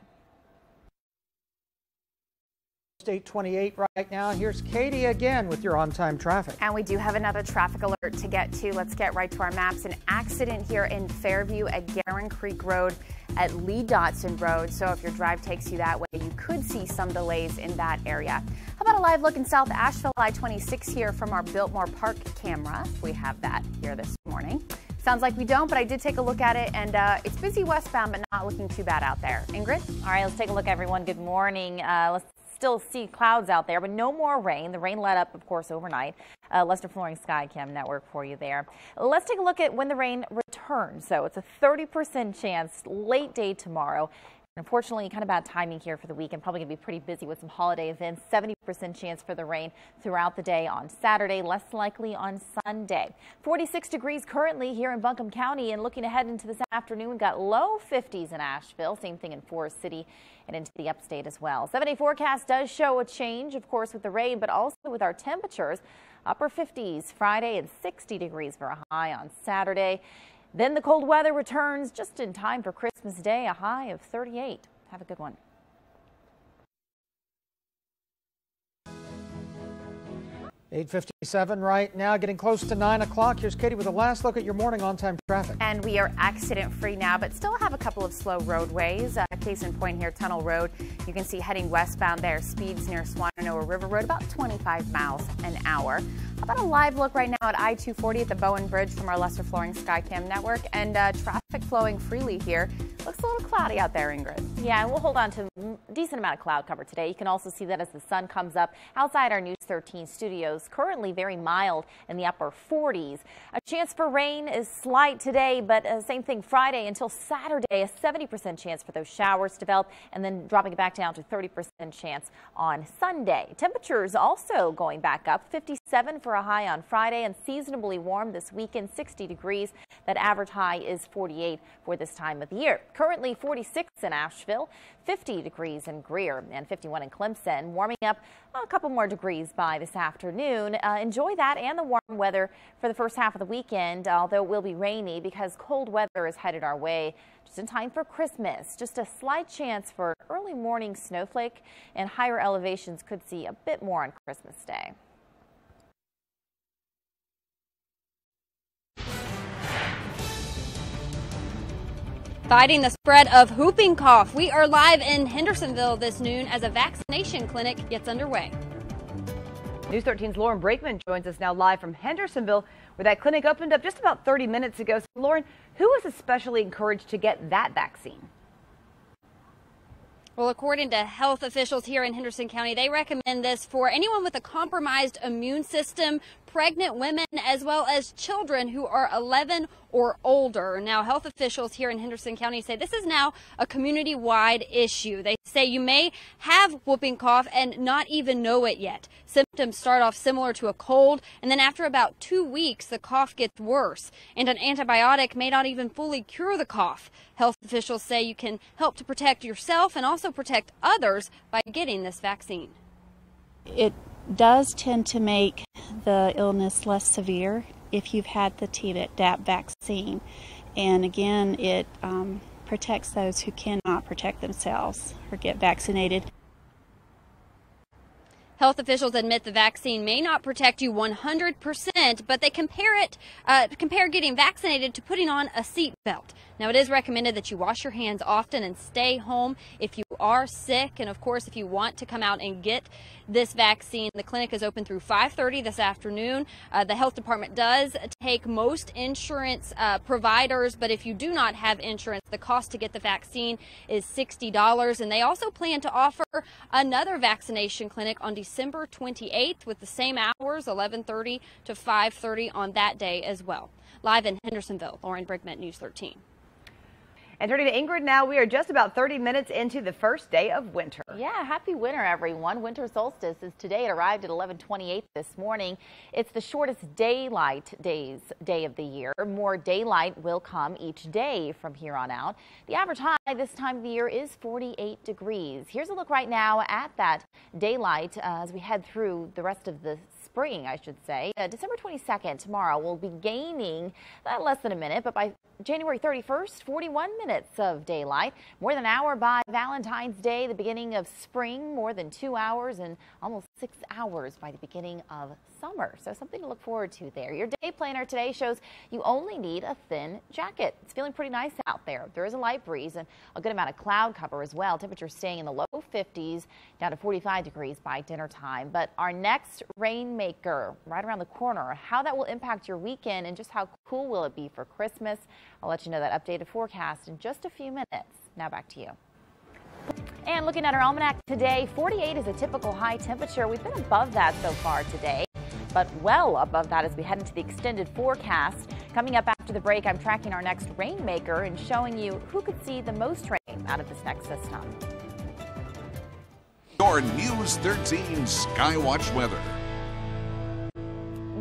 State 28 right now. Here's Katie again with your on-time traffic. And we do have another traffic alert to get to. Let's get right to our maps. An accident here in Fairview at Garin Creek Road at Lee Dotson Road. So if your drive takes you that way, you could see some delays in that area. How about a live look in South Asheville, I-26 here from our Biltmore Park camera? We have that here this morning. Sounds like we don't, but I did take a look at it, and it's busy westbound, but not looking too bad out there. Ingrid? All right, let's take a look, everyone. Good morning. Let's still see clouds out there, but no more rain. The rain let up, of course, overnight. Leicester Flooring Skycam network for you there. Let's take a look at when the rain returns. So it's a 30% chance late day tomorrow. Unfortunately, kind of bad timing here for the weekend. Probably going to be pretty busy with some holiday events. 70% chance for the rain throughout the day on Saturday, less likely on Sunday. 46 degrees currently here in Buncombe County, and looking ahead into this afternoon, we've got low 50s in Asheville. Same thing in Forest City and into the upstate as well. 7-day forecast does show a change, of course, with the rain, but also with our temperatures. Upper 50s Friday and 60 degrees for a high on Saturday. Then the cold weather returns just in time for Christmas Day, a high of 38. Have a good one. $8:57 right now, getting close to 9 o'clock. Here's Katie with a last look at your morning on-time traffic. And we are accident-free now, but still have a couple of slow roadways. Case in point here, Tunnel Road. You can see heading westbound there, speeds near Swannanoa River Road, about 25 miles an hour. How about a live look right now at I-240 at the Bowen Bridge from our Leicester Flooring Skycam network, and traffic flowing freely here. Looks a little cloudy out there, Ingrid. Yeah, and we'll hold on to a decent amount of cloud cover today. You can also see that as the sun comes up outside our News 13 studios. Currently very mild in the upper 40s. A chance for rain is slight today, but same thing Friday until Saturday. A 70% chance for those showers to develop, and then dropping it back down to 30% chance on Sunday. Temperatures also going back up. 57 for a high on Friday, and seasonably warm this weekend, 60 degrees. That average high is 48 for this time of the year. Currently 46 in Asheville, 50 degrees in Greer, and 51 in Clemson. Warming up a couple more degrees by this afternoon. Enjoy that and the warm weather for the first half of the weekend, although it will be rainy because cold weather is headed our way just in time for Christmas. Just a slight chance for an early morning snowflake, and higher elevations could see a bit more on Christmas Day. Fighting the spread of whooping cough. We are live in Hendersonville this noon as a vaccination clinic gets underway. News 13's Lauren Brakeman joins us now live from Hendersonville, where that clinic opened up just about 30 minutes ago. So, Lauren, who was especially encouraged to get that vaccine? Well, according to health officials here in Henderson County, they recommend this for anyone with a compromised immune system, pregnant women, as well as children who are 11 or older. Now, health officials here in Henderson County say this is now a community-wide issue. They say you may have whooping cough and not even know it yet. Symptoms start off similar to a cold, and then after about 2 weeks, the cough gets worse. And an antibiotic may not even fully cure the cough. Health officials say you can help to protect yourself and also protect others by getting this vaccine. It does tend to make the illness less severe if you've had the Tdap vaccine. And again, it protects those who cannot protect themselves or get vaccinated. Health officials admit the vaccine may not protect you 100%, but they compare getting vaccinated to putting on a seat belt. Now, it is recommended that you wash your hands often and stay home if you are sick. And of course, if you want to come out and get this vaccine, the clinic is open through 5:30 this afternoon. The health department does take most insurance providers, but if you do not have insurance, the cost to get the vaccine is $60. And they also plan to offer another vaccination clinic on December 28th with the same hours, 11:30 to 5:30 on that day as well. Live in Hendersonville, Lauren Brigman, News 13. And turning to Ingrid now, we are just about 30 minutes into the first day of winter. Yeah, happy winter, everyone. Winter solstice is today. It arrived at 11:28 this morning. It's the shortest daylight day of the year. More daylight will come each day from here on out. The average high this time of the year is 48 degrees. Here's a look right now at that daylight as we head through the rest of the spring, I should say. December 22nd, tomorrow, we'll be gaining less than a minute, but by January 31st, 41 minutes of daylight. More than an hour by Valentine's Day, the beginning of spring, more than 2 hours, and almost 6 hours by the beginning of summer. So something to look forward to there. Your day planner today shows you only need a thin jacket. It's feeling pretty nice out there. There is a light breeze and a good amount of cloud cover as well. Temperatures staying in the low 50s down to 45 degrees by dinner time. But our next rainmaker right around the corner, how that will impact your weekend and just how cool will it be for Christmas. I'll let you know that updated forecast in just a few minutes. Now back to you. And looking at our almanac today, 48 is a typical high temperature. We've been above that so far today, but well above that as we head into the extended forecast. Coming up after the break, I'm tracking our next rainmaker and showing you who could see the most rain out of this next system. Your News 13 Skywatch weather.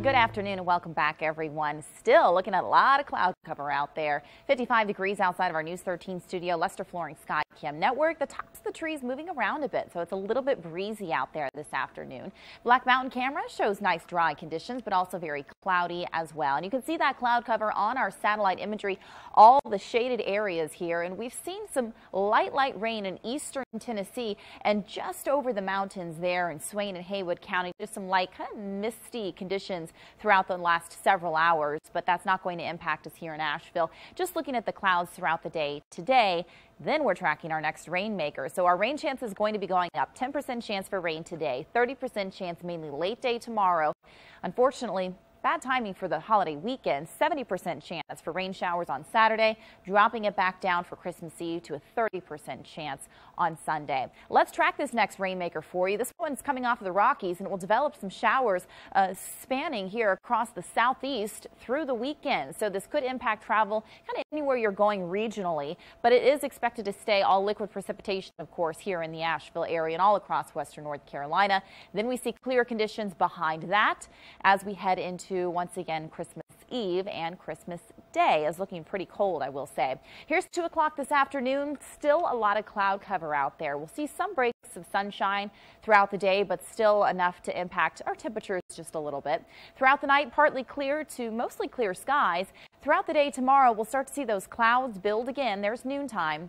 Good afternoon and welcome back, everyone. Still looking at a lot of cloud cover out there. 55 degrees outside of our News 13 studio, Lester Flooring Sky Cam Network. The tops of the trees moving around a bit, so it's a little bit breezy out there this afternoon. Black Mountain camera shows nice dry conditions, but also very cloudy as well. And you can see that cloud cover on our satellite imagery, all the shaded areas here. And we've seen some light rain in eastern Tennessee and just over the mountains there in Swain and Haywood County. Just some light, kind of misty conditions throughout the last several hours, but that's not going to impact us here in Asheville. Just looking at the clouds throughout the day today, then we're tracking our next rainmaker. So our rain chance is going to be going up. 10% chance for rain today, 30% chance mainly late day tomorrow. Unfortunately, bad timing for the holiday weekend. 70% chance for rain showers on Saturday, dropping it back down for Christmas Eve to a 30% chance on Sunday. Let's track this next rainmaker for you. This one's coming off of the Rockies and will develop some showers spanning here across the southeast through the weekend. So this could impact travel kind of anywhere you're going regionally, but it is expected to stay all liquid precipitation, of course, here in the Asheville area and all across western North Carolina. Then we see clear conditions behind that as we head into once again Christmas Eve and Christmas Day. Is looking pretty cold, I will say. Here's 2 o'clock this afternoon. Still a lot of cloud cover out there. We'll see some breaks of sunshine throughout the day, but still enough to impact our temperatures just a little bit. Throughout the night, partly clear to mostly clear skies. Throughout the day tomorrow, we'll start to see those clouds build again. There's noontime.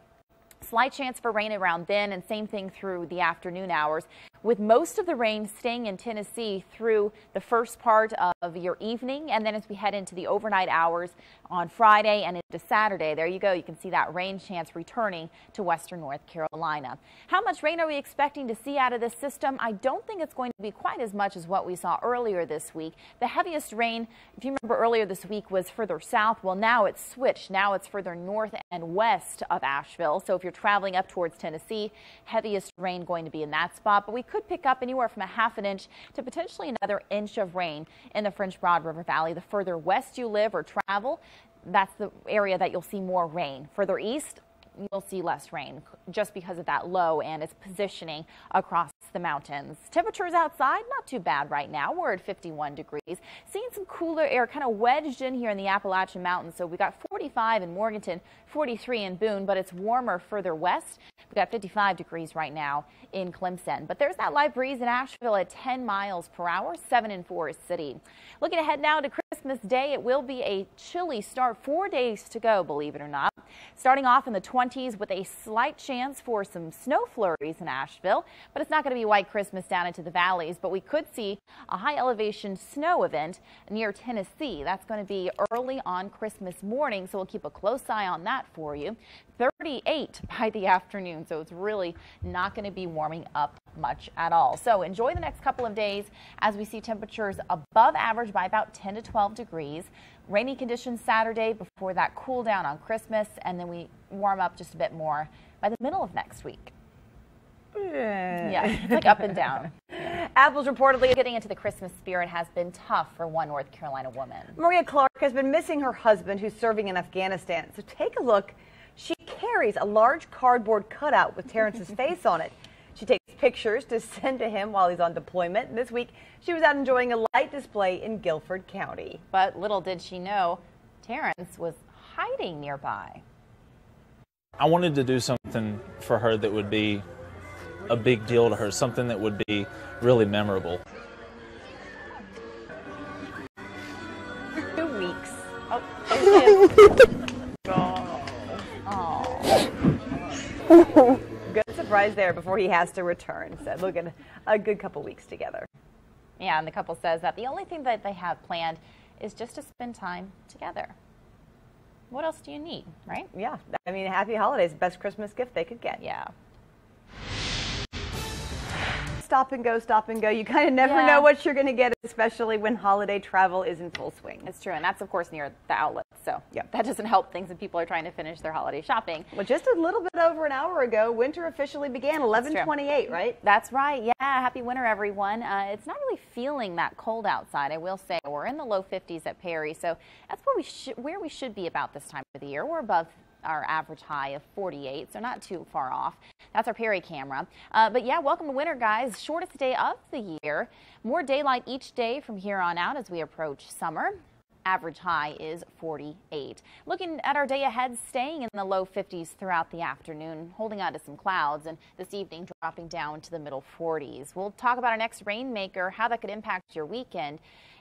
Slight chance for rain around then, and same thing through the afternoon hours, with most of the rain staying in Tennessee through the first part of your evening, and then as we head into the overnight hours on Friday and into Saturday, there you go. You can see that rain chance returning to western North Carolina. How much rain are we expecting to see out of this system? I don't think it's going to be quite as much as what we saw earlier this week. The heaviest rain, if you remember earlier this week, was further south. Well, now it's switched. Now it's further north and west of Asheville. So if you're traveling up towards Tennessee, heaviest rain going to be in that spot, but we could pick up anywhere from a ½ inch to potentially another inch of rain in the French Broad River Valley. The further west you live or travel, that's the area that you'll see more rain. Further east, you'll see less rain just because of that low and its positioning across the mountains. Temperatures outside, not too bad right now. We're at 51 degrees. Seeing some cooler air kind of wedged in here in the Appalachian Mountains. So we got 45 in Morganton, 43 in Boone, but it's warmer further west. We got 55 degrees right now in Clemson. But there's that light breeze in Asheville at 10 miles per hour, 7 in Forest City. Looking ahead now to Christmas Day, it will be a chilly start. 4 days to go, believe it or not. Starting off in the 20s with a slight chance for some snow flurries in Asheville, but it's not going to be white Christmas down into the valleys, but we could see a high elevation snow event near Tennessee. That's going to be early on Christmas morning, so we'll keep a close eye on that for you. 38 by the afternoon, so it's really not going to be warming up much at all. So enjoy the next couple of days as we see temperatures above average by about 10 to 12 degrees. Rainy conditions Saturday before that cool down on Christmas, and then we warm up just a bit more by the middle of next week. Yeah, it's like up and down. Apple's reportedly getting into the Christmas spirit has been tough for one North Carolina woman. Maria Clark has been missing her husband who's serving in Afghanistan. So take a look. She carries a large cardboard cutout with Terrence's face on it. She takes pictures to send to him while he's on deployment. And this week, she was out enjoying a light display in Guilford County. But little did she know, Terrence was hiding nearby. I wanted to do something for her that would be a big deal to her, something that would be really memorable. 2 weeks. Oh, there she is. Oh. Good surprise there before he has to return. So look at a good couple weeks together. Yeah, and the couple says that the only thing that they have planned is just to spend time together. What else do you need, right? Yeah, I mean, happy holidays, best Christmas gift they could get. Yeah. Stop and go, stop and go. You kind of never know what you're going to get, especially when holiday travel is in full swing. It's true, and that's, of course, near the outlets. So that doesn't help things when people are trying to finish their holiday shopping. Well, just a little bit over an hour ago, winter officially began, 11:28, right? That's right. Yeah, happy winter, everyone. It's not really feeling that cold outside, I will say. We're in the low 50s at Perry, so that's where we should be about this time of the year. We're above our average high of 48, so not too far off. That's our Perry camera. But yeah, welcome to winter, guys. Shortest day of the year. More daylight each day from here on out as we approach summer. Average high is 48. Looking at our day ahead, staying in the low 50s throughout the afternoon, holding on to some clouds, and this evening dropping down to the middle 40s. We'll talk about our next rainmaker, how that could impact your weekend,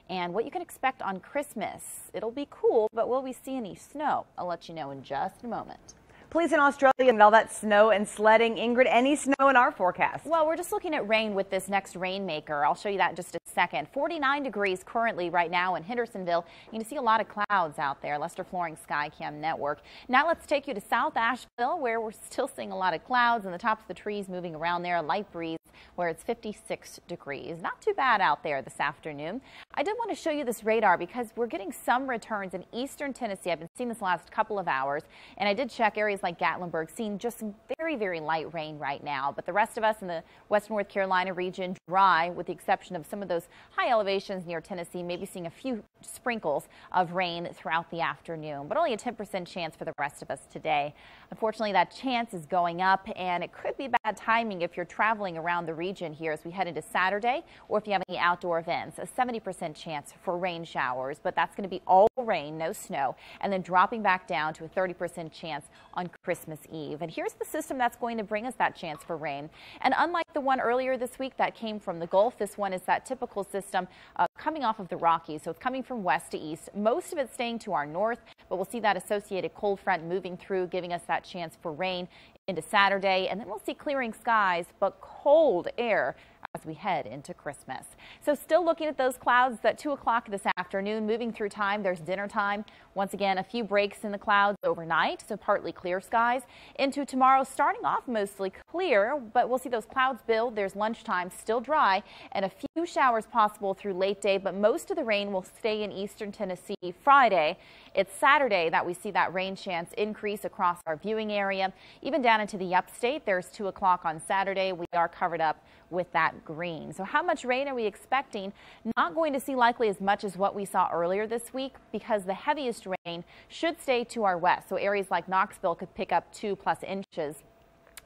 and what you can expect on Christmas. It'll be cool, but will we see any snow? I'll let you know in just a moment. Police in Australia and all that snow and sledding. Ingrid, any snow in our forecast? Well, we're just looking at rain with this next rainmaker. I'll show you that in just a second. 49 degrees currently right now in Hendersonville. You can see a lot of clouds out there. Lester Flooring Skycam Network. Now let's take you to South Asheville, where we're still seeing a lot of clouds and the tops of the trees moving around there. A light breeze where it's 56 degrees. Not too bad out there this afternoon. I did want to show you this radar because we're getting some returns in eastern Tennessee. I've been seeing this last couple of hours, and I did check areas like Gatlinburg, seeing just some very, very light rain right now. But the rest of us in the west North Carolina region, dry, with the exception of some of those high elevations near Tennessee, maybe seeing a few sprinkles of rain throughout the afternoon, but only a 10% chance for the rest of us today. Unfortunately, that chance is going up, and it could be bad timing if you're traveling around the region here as we head into Saturday, or if you have any outdoor events. A 70% chance for rain showers, but that's going to be all rain, no snow, and then dropping back down to a 30% chance on Christmas Eve. And here's the system that's going to bring us that chance for rain. And unlike the one earlier this week that came from the Gulf, this one is that typical system coming off of the Rockies. So it's coming from west to east, most of it staying to our north, but we'll see that associated cold front moving through, giving us that chance for rain into Saturday, and then we'll see clearing skies, but cold air as we head into Christmas. So still looking at those clouds at 2 o'clock this afternoon, moving through time. There's dinner time. Once again, a few breaks in the clouds overnight, so partly clear skies. Into tomorrow, starting off mostly clear, but we'll see those clouds build. There's lunchtime, still dry, and a few showers possible through late day, but most of the rain will stay in eastern Tennessee Friday. It's Saturday that we see that rain chance increase across our viewing area. Even down into the upstate, there's 2 o'clock on Saturday. We are covered up with that green. So how much rain are we expecting? Not going to see likely as much as what we saw earlier this week, because the heaviest rain should stay to our west. So areas like Knoxville could pick up 2+ inches.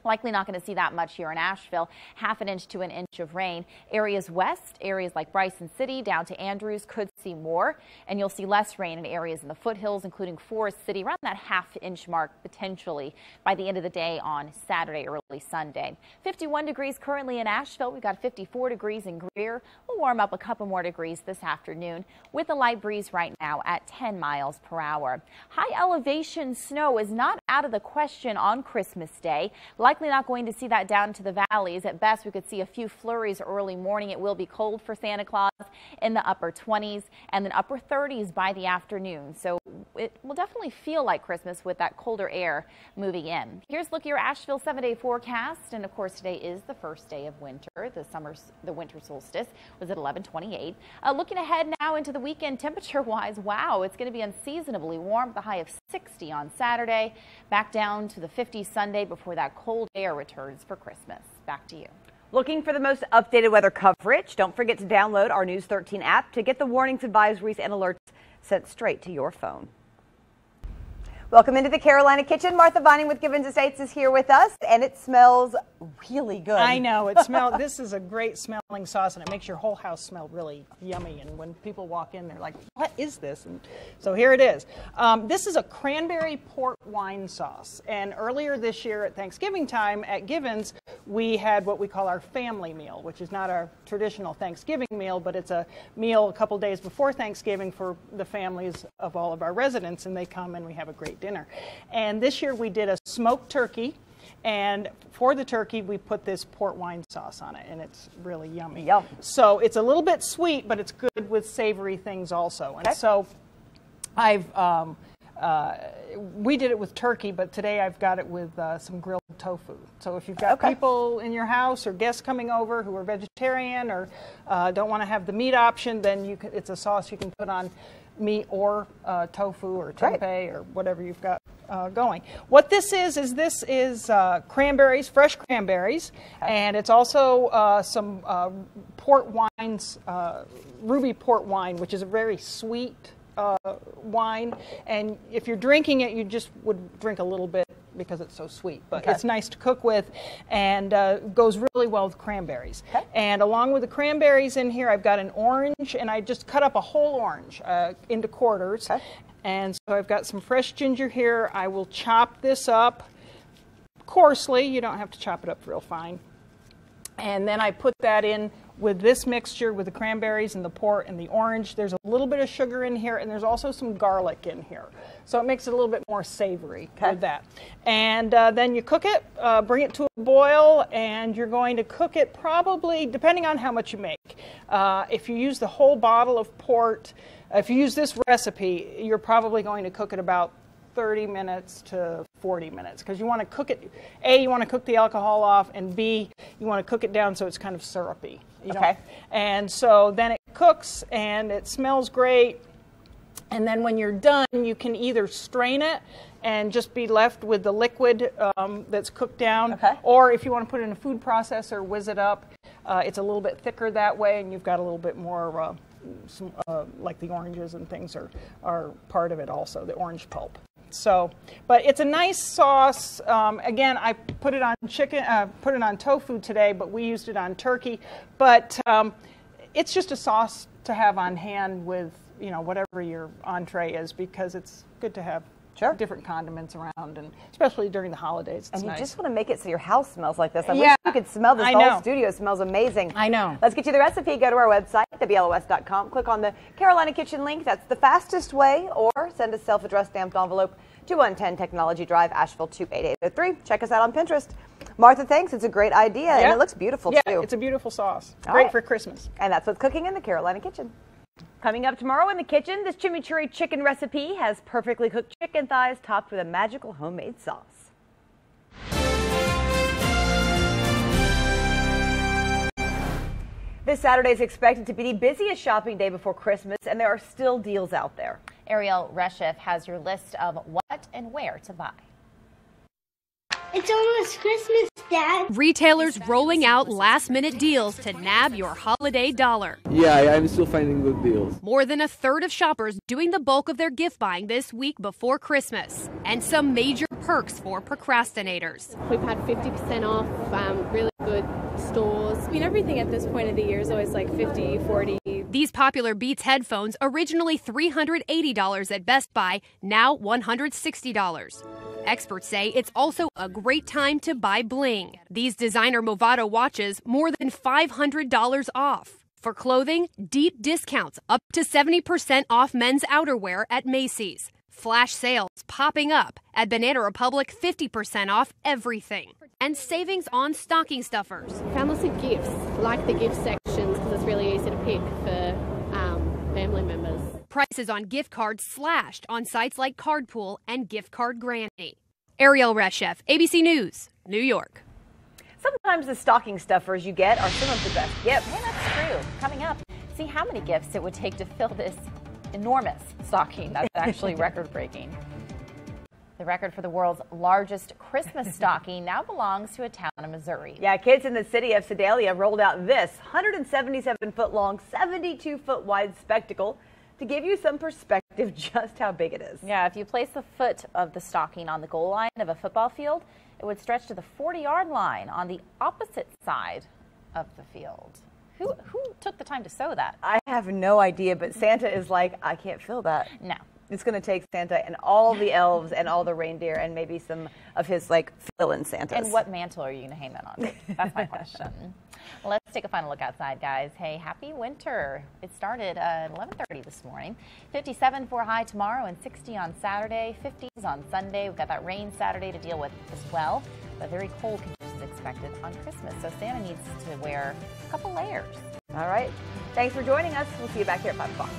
Likely not going to see that much here in Asheville, 1/2 inch to 1 inch of rain. Areas west, areas like Bryson City down to Andrews could see more, and you'll see less rain in areas in the foothills, including Forest City, around that 1/2 inch mark potentially by the end of the day on Saturday, early Sunday. 51 degrees currently in Asheville. We've got 54 degrees in Greer. We'll warm up a couple more degrees this afternoon with a light breeze right now at 10 miles per hour. High elevation snow is not out of the question on Christmas Day. Likely not going to see that down into the valleys. At best, we could see a few flurries early morning. It will be cold for Santa Claus in the upper 20s and then upper 30s by the afternoon. So it will definitely feel like Christmas with that colder air moving in. Here's a look at your Asheville 7-day forecast. And of course, today is the first day of winter. The winter solstice was at 11:28. Looking ahead now into the weekend, temperature-wise, wow, it's going to be unseasonably warm. The high of 60 on Saturday, back down to the 50s Sunday before that cold air returns for Christmas. Back to you. Looking for the most updated weather coverage? Don't forget to download our News 13 app to get the warnings, advisories, and alerts sent straight to your phone. Welcome into the Carolina Kitchen. Martha Vining with Givens Estates is here with us, and it smells really good. I know. It smells. This is a great smelling sauce, and it makes your whole house smell really yummy. And when people walk in, they're like, what is this? And so here it is. This is a cranberry port wine sauce. And earlier this year at Thanksgiving time at Givens, we had what we call our family meal, which is not our traditional Thanksgiving meal, but it's a meal a couple days before Thanksgiving for the families of all of our residents, and they come and we have a great dinner. And this year we did a smoked turkey, and for the turkey we put this port wine sauce on it, and it's really yummy. Yum. So it's a little bit sweet, but it's good with savory things also. And so I've we did it with turkey, but today I've got it with some grilled tofu. So if you've got people in your house or guests coming over who are vegetarian or don't want to have the meat option, then you can, it's a sauce you can put on meat or tofu or tempeh or whatever you've got going. What this is cranberries, fresh cranberries, and it's also some port wines, ruby port wine, which is a very sweet wine, and if you're drinking it, you just would drink a little bit because it's so sweet, but it's nice to cook with, and goes really well with cranberries. And along with the cranberries in here, I've got an orange, and I just cut up a whole orange into quarters. And so I've got some fresh ginger here. I will chop this up coarsely. You don't have to chop it up real fine. And then I put that in with this mixture with the cranberries and the port and the orange. There's a little bit of sugar in here, and there's also some garlic in here. So it makes it a little bit more savory with that. And then you cook it, bring it to a boil, and you're going to cook it probably, depending on how much you make. If you use the whole bottle of port, if you use this recipe, you're probably going to cook it about 30 minutes to 40 minutes, because you want to cook it, A, you want to cook the alcohol off, and B, you want to cook it down so it's kind of syrupy. You know? And so then it cooks and it smells great, and then when you're done, you can either strain it and just be left with the liquid that's cooked down, or if you want to put it in a food processor, whiz it up. It's a little bit thicker that way, and you've got a little bit more like the oranges and things are part of it also, the orange pulp. So, but it's a nice sauce. Again, I put it on chicken, put it on tofu today, but we used it on turkey. But it's just a sauce to have on hand with, you know, whatever your entree is, because it's good to have different condiments around, and especially during the holidays. It's and you nice. just want to make it so your house smells like this. I wish you could smell this. The whole studio smells amazing. I know. Let's get you the recipe. Go to our website, WLOS.com. Click on the Carolina Kitchen link. That's the fastest way. Or send a self-addressed stamped envelope to 110 Technology Drive, Asheville 28803. Check us out on Pinterest. Martha, thanks. It's a great idea, and it looks beautiful too. Yeah, it's a beautiful sauce. Great for Christmas. And that's what's cooking in the Carolina Kitchen. Coming up tomorrow in the kitchen, this chimichurri chicken recipe has perfectly cooked chicken thighs topped with a magical homemade sauce. This Saturday is expected to be the busiest shopping day before Christmas, and there are still deals out there. Ariel Reshef has your list of what and where to buy. It's almost Christmas, Dad. Retailers rolling out last-minute deals to nab your holiday dollar. Yeah, I'm still finding good deals. More than a third of shoppers doing the bulk of their gift buying this week before Christmas. And some major perks for procrastinators. We've had 50% off, really good stores. I mean, everything at this point of the year is always like 50, 40. These popular Beats headphones, originally $380 at Best Buy, now $160. Experts say it's also a great time to buy bling. These designer Movado watches, more than $500 off. For clothing, deep discounts, up to 70% off men's outerwear at Macy's. Flash sales popping up at Banana Republic, 50% off everything. And savings on stocking stuffers. Found lots of gifts, like the gift sections, because it's really easy to pick for family members. Prices on gift cards slashed on sites like Cardpool and Gift Card Granny. Ariel Reshef, ABC News, New York. Sometimes the stocking stuffers you get are some of the best gifts. Yeah, that's true. Coming up, see how many gifts it would take to fill this enormous stocking. That's actually record-breaking. The record for the world's largest Christmas stocking now belongs to a town in Missouri. Yeah, kids in the city of Sedalia rolled out this 177-foot-long, 72-foot-wide spectacle to give you some perspective just how big it is. Yeah, if you place the foot of the stocking on the goal line of a football field, it would stretch to the 40-yard line on the opposite side of the field. Who took the time to sew that? I have no idea, but Santa is like, I can't fill that. No. It's going to take Santa and all the elves and all the reindeer and maybe some of his, like, fill-in Santas. And what mantle are you going to hang that on? That's my question. Let's take a final look outside, guys. Hey, happy winter. It started at 11:30 this morning. 57 for a high tomorrow and 60 on Saturday. 50s on Sunday. We've got that rain Saturday to deal with as well. But very cold conditions expected on Christmas. So Santa needs to wear a couple layers. All right. Thanks for joining us. We'll see you back here at 5 o'clock.